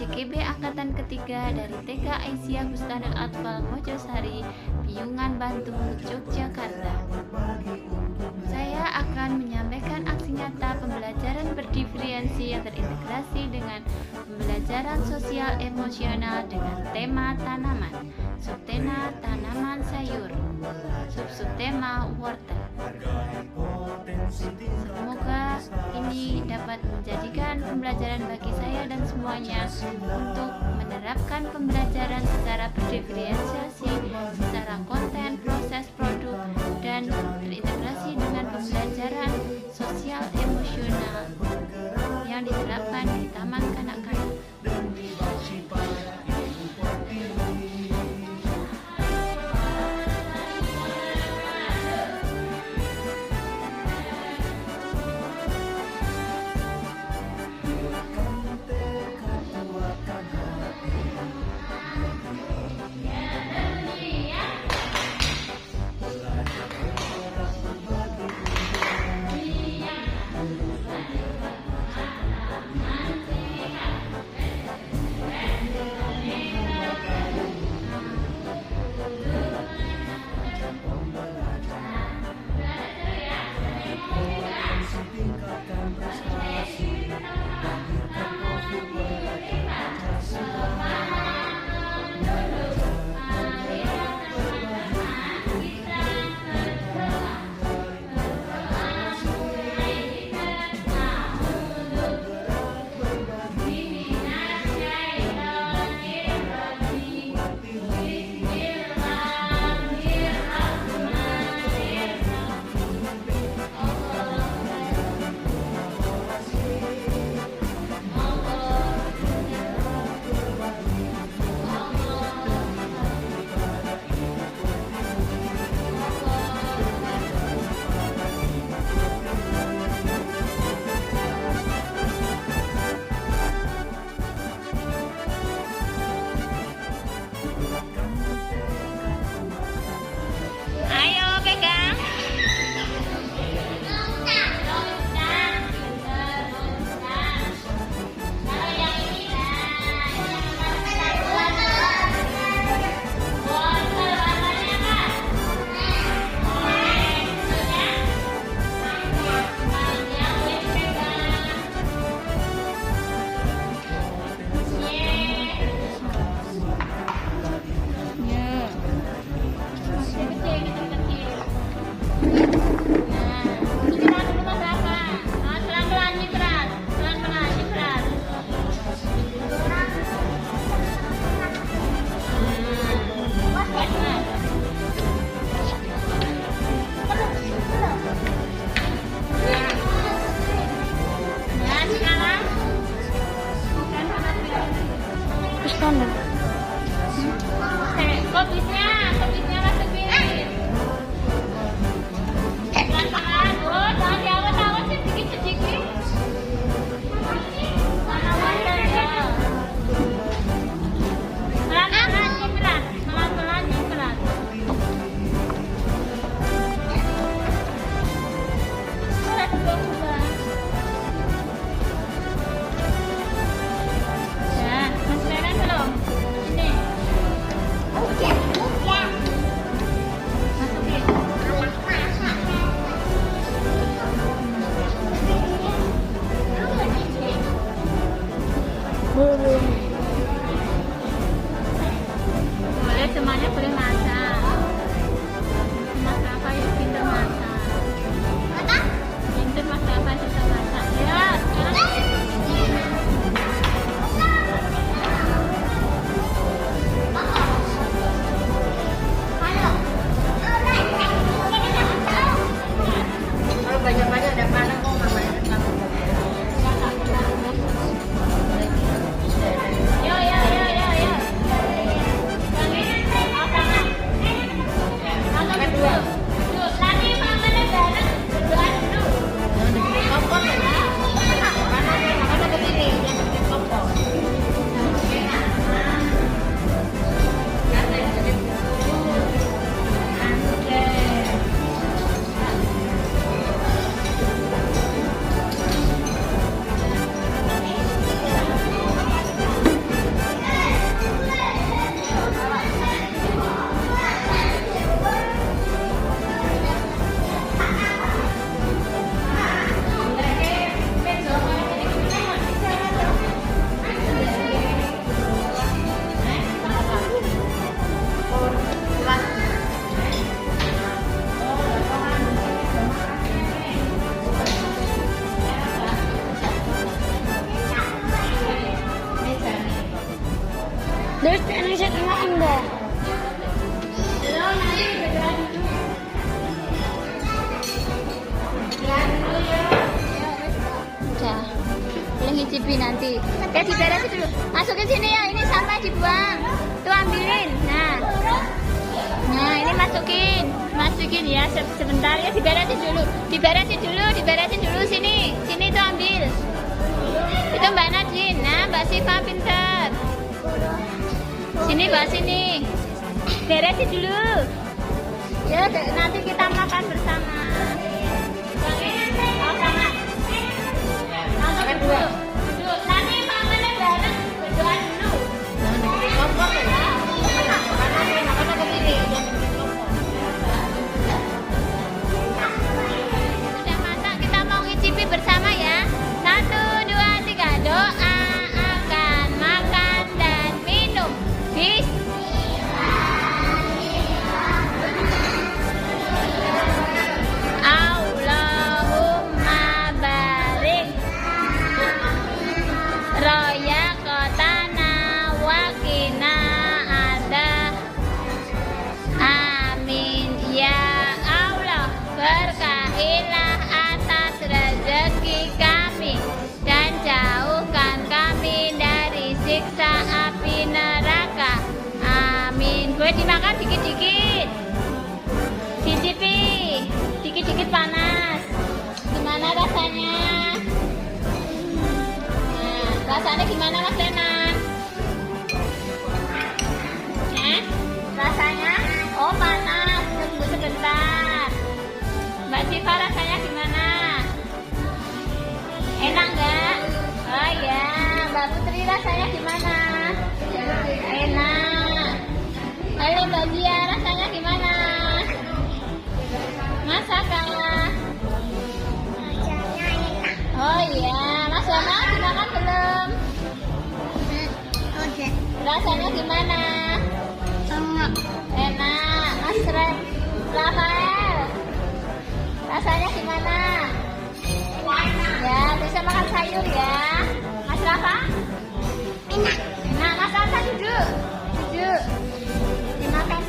JKB Angkatan Ketiga dari TK Aisyah Bustanul Atfal Mojosari, Piungan Bantul, Yogyakarta. Saya akan menyampaikan aksi nyata pembelajaran berdiferensi yang terintegrasi dengan pembelajaran sosial emosional dengan tema tanaman, subtema tanaman sayur, subtema wortel. Semoga ini dapat menjadikan pembelajaran bagi saya dan semuanya untuk menerapkan pembelajaran secara berdiferensiasi, secara konten, proses, produk, dan terintegrasi dengan pembelajaran sosial emosional yang diterapkan di Taman Kanak-kanak. Kopisnya masukin. Pelan-pelan. Oh, jangan diawet-awet sih, sedikit-sedikit. Pelan-pelan nyemprot. Pelan-pelan nyemprot. Ya, masuk belum? Terus anak saya makan enggak? Belum, nanti berdoa dulu. Berdoa dulu ya. Udah. Boleh ngicipi nanti. Oke, diberesin dulu. Masukin sini ya, ini sampah dibuang. Tuh ambilin. Nah, ini masukin. Masukin ya sebentar ya, diberesin dulu. Diberesin dulu sini. Sini tuh ambil. Itu Mbak Nadine. Nah, Mbak Siva pinter. Sini Mbak sini. Beresin dulu. Ya, nanti kita makan bersama. Makan dulu. Nanti makannya bareng, berdoa dulu. Sudah masak, kita mau ngicipi bersama ya. 1, 2, 3, doa akan makan dan minum. Allahumma barik roya kotana wakina ada. Amin ya Allah, berkahilah atas rezeki kami dan jauhkan kami dari siksa api neraka. Amin. Boleh dimakan dikit-dikit. Cicipi, dikit-dikit panas. Gimana rasanya? Nah, rasanya gimana Mas Renan? Rasanya? Oh panas, tunggu sebentar. Mbak Siva rasanya gimana? Enak nggak? Oh ya, Mbak Putri rasanya gimana? Enak. Halo Mbak Dia, rasanya gimana? Masakan? Oh iya, Mas Wana dimakan belum? Rasanya gimana? Enak. Mas Rafael, rasanya gimana? Ya, bisa makan sayur ya. Mas Rafa? Enak. Nah, Mas Rafa duduk. Dimakan.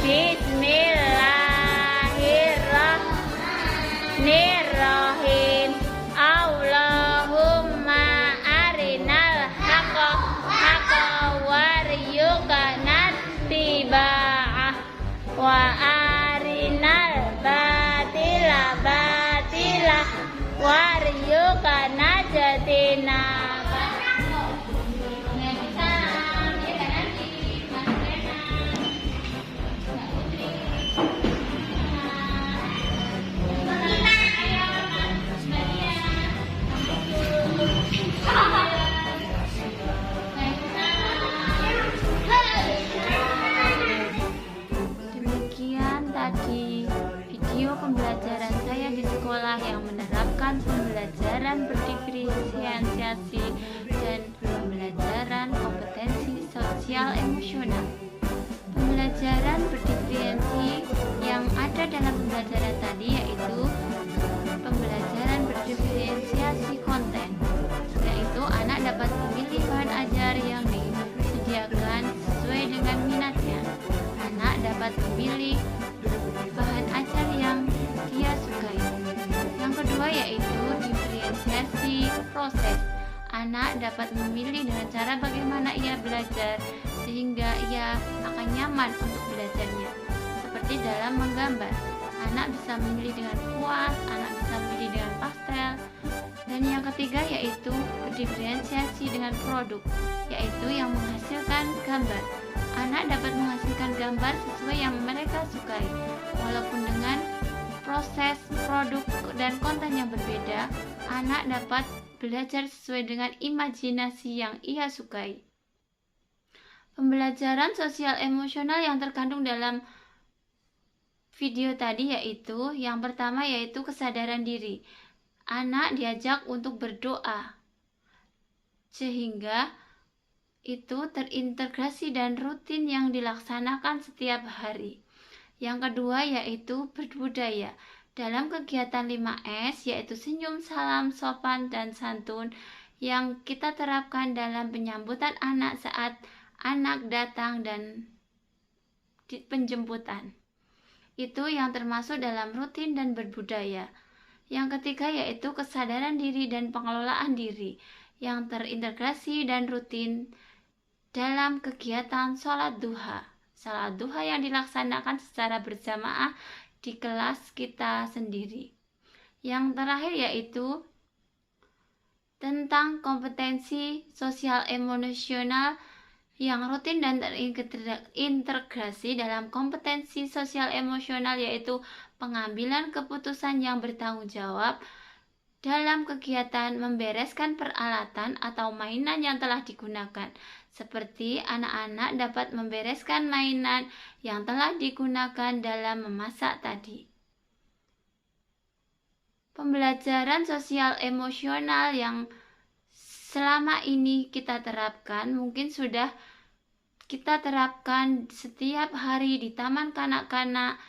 Bismillahirrahmanirrahim. Allahumma arinal haqqa warzuqna ittiba'ah wa arinal batila warzuqna ijtinabah. Demikian tadi video pembelajaran saya di sekolah yang menerapkan pembelajaran berdiferensiasi dan pembelajaran kompetensi sosial emosional. Pembelajaran berdiferensi yang ada dalam pembelajaran tadi yaitu pembelajaran berdiferensiasi konten, yaitu anak dapat memilih bahan ajar yang disediakan sesuai dengan minatnya. Anak dapat memilih bahan ajar yang dia sukai. Yang kedua yaitu diferensiasi berdifferensiasi proses. Anak dapat memilih dengan cara bagaimana ia belajar sehingga ia akan nyaman untuk belajarnya. Seperti dalam menggambar, anak bisa memilih dengan kuas, anak bisa memilih dengan pastel. Dan yang ketiga yaitu berdiferensiasi dengan produk, yaitu yang menghasilkan gambar. Anak dapat menghasilkan gambar sesuai yang mereka sukai, walaupun dengan proses, produk, dan konten yang berbeda. Anak dapat belajar sesuai dengan imajinasi yang ia sukai. Pembelajaran sosial emosional yang terkandung dalam video tadi yaitu yang pertama yaitu kesadaran diri. Anak diajak untuk berdoa sehingga itu terintegrasi dan rutin yang dilaksanakan setiap hari. Yang kedua yaitu berbudaya. Dalam kegiatan 5S yaitu senyum, salam, sopan, dan santun yang kita terapkan dalam penyambutan anak saat anak datang dan penjemputan. Itu yang termasuk dalam rutin dan berbudaya. Yang ketiga yaitu kesadaran diri dan pengelolaan diri yang terintegrasi dan rutin dalam kegiatan sholat duha. Sholat duha yang dilaksanakan secara berjamaah di kelas kita sendiri. Yang terakhir yaitu tentang kompetensi sosial emosional yang rutin dan terintegrasi dalam kompetensi sosial emosional yaitu pengambilan keputusan yang bertanggung jawab dalam kegiatan membereskan peralatan atau mainan yang telah digunakan. Seperti anak-anak dapat membereskan mainan yang telah digunakan dalam memasak tadi. Pembelajaran sosial emosional yang selama ini kita terapkan mungkin sudah kita terapkan setiap hari di taman kanak-kanak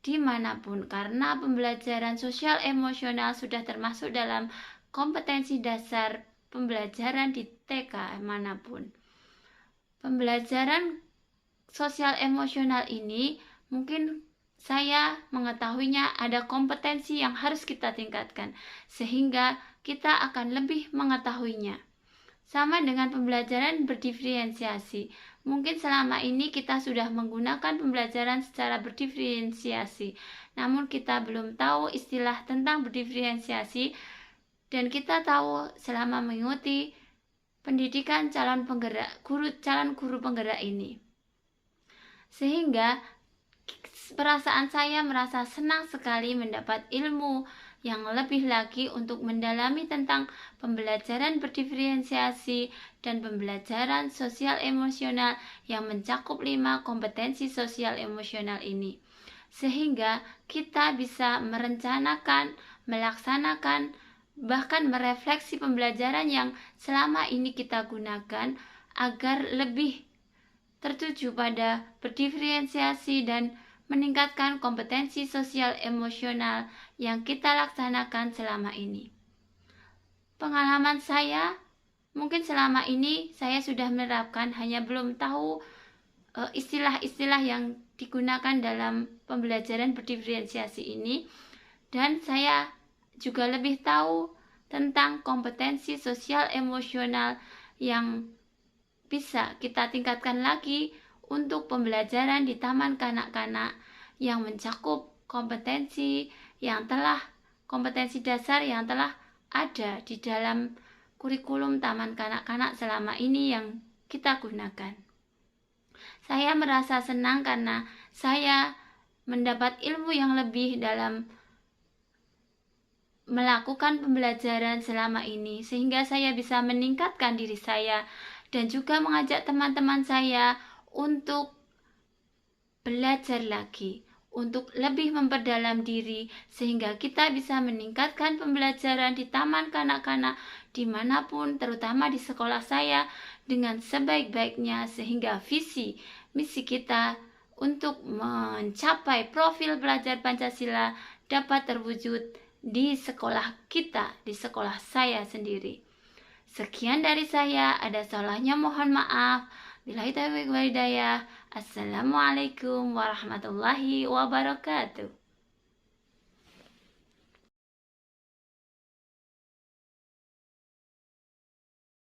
dimanapun, karena pembelajaran sosial emosional sudah termasuk dalam kompetensi dasar pembelajaran di TK manapun. Pembelajaran sosial emosional ini mungkin saya mengetahuinya ada kompetensi yang harus kita tingkatkan sehingga kita akan lebih mengetahuinya. Sama dengan pembelajaran berdiferensiasi. Mungkin selama ini kita sudah menggunakan pembelajaran secara berdiferensiasi, namun kita belum tahu istilah tentang berdiferensiasi, dan kita tahu selama mengikuti pendidikan calon guru penggerak ini. Sehingga perasaan saya merasa senang sekali mendapat ilmu yang lebih lagi untuk mendalami tentang pembelajaran berdiferensiasi dan pembelajaran sosial emosional yang mencakup 5 kompetensi sosial emosional ini. Sehingga kita bisa merencanakan, melaksanakan, bahkan merefleksi pembelajaran yang selama ini kita gunakan agar lebih tertuju pada berdiferensiasi dan meningkatkan kompetensi sosial emosional yang kita laksanakan selama ini. Pengalaman saya, mungkin selama ini saya sudah menerapkan, hanya belum tahu istilah-istilah yang digunakan dalam pembelajaran berdiferensiasi ini, dan saya juga lebih tahu tentang kompetensi sosial emosional yang bisa kita tingkatkan lagi untuk pembelajaran di taman kanak-kanak yang mencakup kompetensi dasar yang telah ada di dalam kurikulum taman kanak-kanak selama ini yang kita gunakan. Saya merasa senang karena saya mendapat ilmu yang lebih dalam melakukan pembelajaran selama ini, sehingga saya bisa meningkatkan diri saya dan juga mengajak teman-teman saya untuk belajar lagi, untuk lebih memperdalam diri, sehingga kita bisa meningkatkan pembelajaran di taman kanak-kanak dimanapun, terutama di sekolah saya, dengan sebaik-baiknya, sehingga visi misi kita untuk mencapai profil pelajar Pancasila dapat terwujud di sekolah kita, di sekolah saya sendiri. Sekian dari saya, ada salahnya mohon maaf. Billahi taufiq wal hidayah. Assalamualaikum warahmatullahi wabarakatuh.